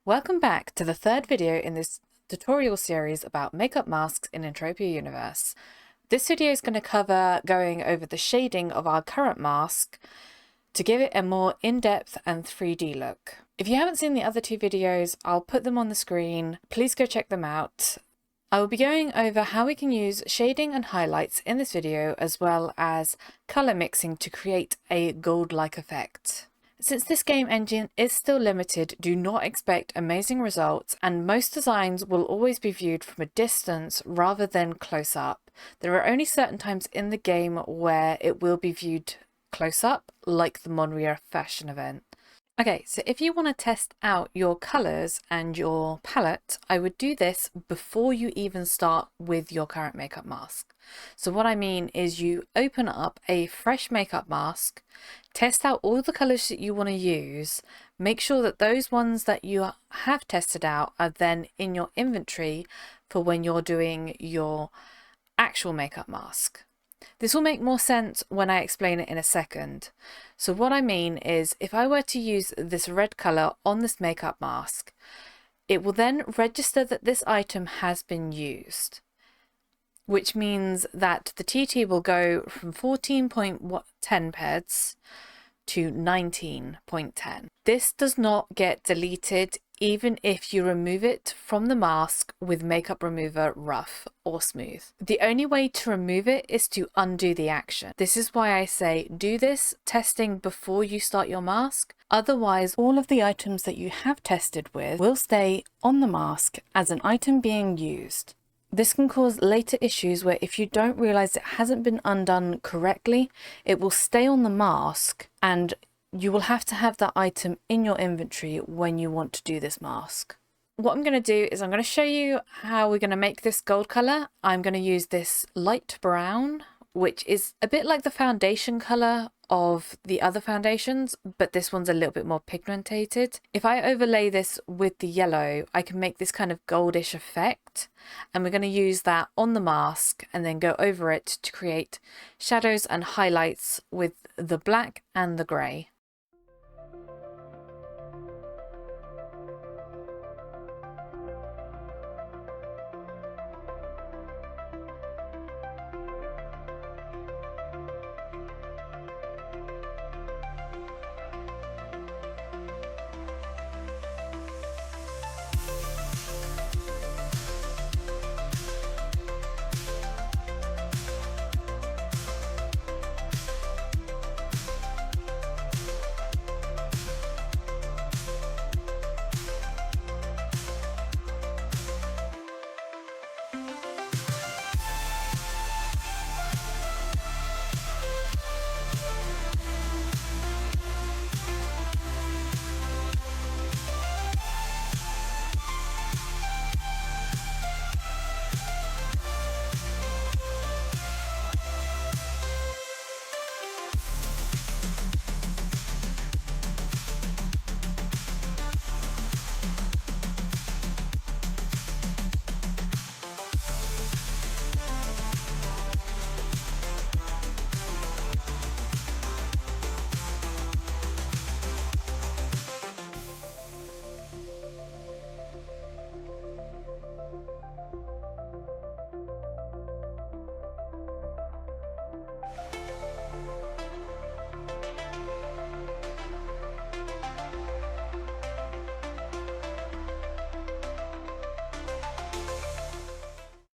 Welcome back to the third video in this tutorial series about makeup masks in Entropia Universe. This video is going to cover going over the shading of our current mask to give it a more in-depth and 3D look. If you haven't seen the other two videos, I'll put them on the screen. Please go check them out. I will be going over how we can use shading and highlights in this video, as well as color mixing to create a gold-like effect. Since this game engine is still limited, do not expect amazing results, and most designs will always be viewed from a distance rather than close up. There are only certain times in the game where it will be viewed close up, like the Monria fashion event. Okay, so if you want to test out your colours and your palette, I would do this before you even start with your current makeup mask. So what I mean is you open up a fresh makeup mask, test out all the colours that you want to use, make sure that those ones that you have tested out are then in your inventory for when you're doing your actual makeup mask. This will make more sense when I explain it in a second. So what I mean is, if I were to use this red colour on this makeup mask, it will then register that this item has been used, which means that the TT will go from 14.10 peds to 19.10. This does not get deleted even if you remove it from the mask with makeup remover rough or smooth. The only way to remove it is to undo the action. This is why I say do this testing before you start your mask. Otherwise, all of the items that you have tested with will stay on the mask as an item being used. This can cause later issues where if you don't realize it hasn't been undone correctly, it will stay on the mask and you will have to have that item in your inventory when you want to do this mask. What I'm going to do is I'm going to show you how we're going to make this gold color. I'm going to use this light brown, which is a bit like the foundation color of the other foundations, but this one's a little bit more pigmented. If I overlay this with the yellow, I can make this kind of goldish effect, and we're going to use that on the mask and then go over it to create shadows and highlights with the black and the grey.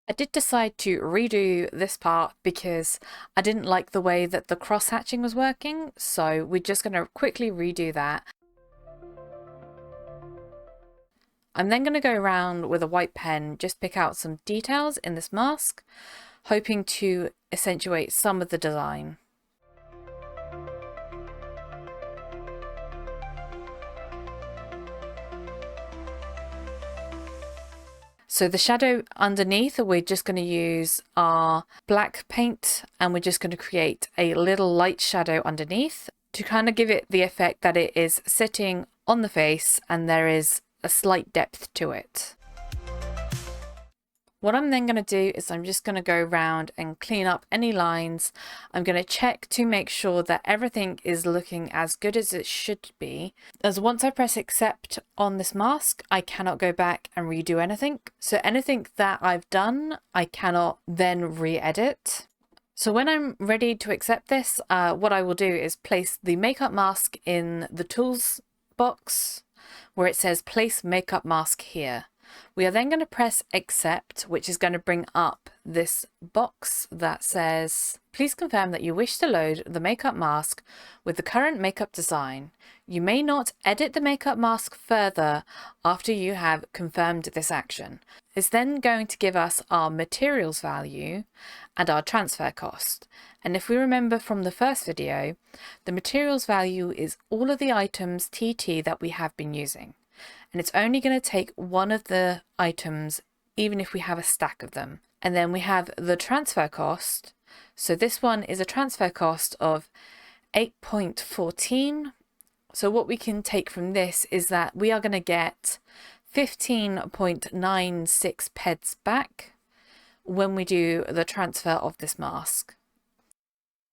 I did decide to redo this part because I didn't like the way that the cross hatching was working, so we're just going to quickly redo that. I'm then going to go around with a white pen, just pick out some details in this mask, hoping to accentuate some of the design. So the shadow underneath, we're just going to use our black paint and we're just going to create a little light shadow underneath to kind of give it the effect that it is sitting on the face and there is a slight depth to it. What I'm then going to do is I'm just going to go around and clean up any lines. I'm going to check to make sure that everything is looking as good as it should be. As once I press accept on this mask, I cannot go back and redo anything. So anything that I've done, I cannot then re-edit. So when I'm ready to accept this, what I will do is place the makeup mask in the tools box where it says place makeup mask here. We are then going to press accept, which is going to bring up this box that says, please confirm that you wish to load the makeup mask with the current makeup design. You may not edit the makeup mask further after you have confirmed this action. It's then going to give us our materials value and our transfer cost. And if we remember from the first video, the materials value is all of the items TT that we have been using. And it's only going to take one of the items, even if we have a stack of them. And then we have the transfer cost. So this one is a transfer cost of 8.14. So what we can take from this is that we are going to get 15.96 pence back when we do the transfer of this mask.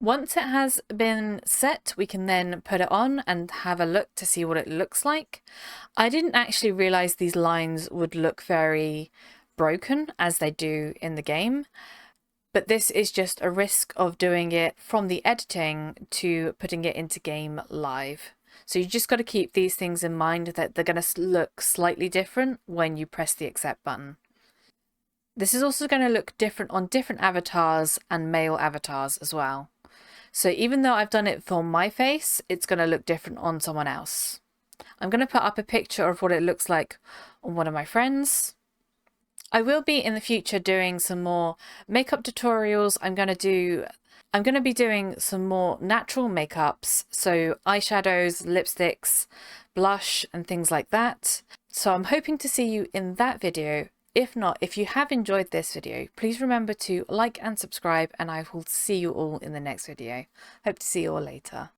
Once it has been set, we can then put it on and have a look to see what it looks like. I didn't actually realize these lines would look very broken as they do in the game, but this is just a risk of doing it from the editing to putting it into game live. So you just got to keep these things in mind, that they're going to look slightly different when you press the accept button. This is also going to look different on different avatars and male avatars as well. So even though I've done it for my face, it's going to look different on someone else. I'm going to put up a picture of what it looks like on one of my friends. I will be in the future doing some more makeup tutorials. I'm going to be doing some more natural makeups, so eyeshadows, lipsticks, blush and things like that. So I'm hoping to see you in that video. If not, if you have enjoyed this video, please remember to like and subscribe, and I will see you all in the next video. Hope to see you all later.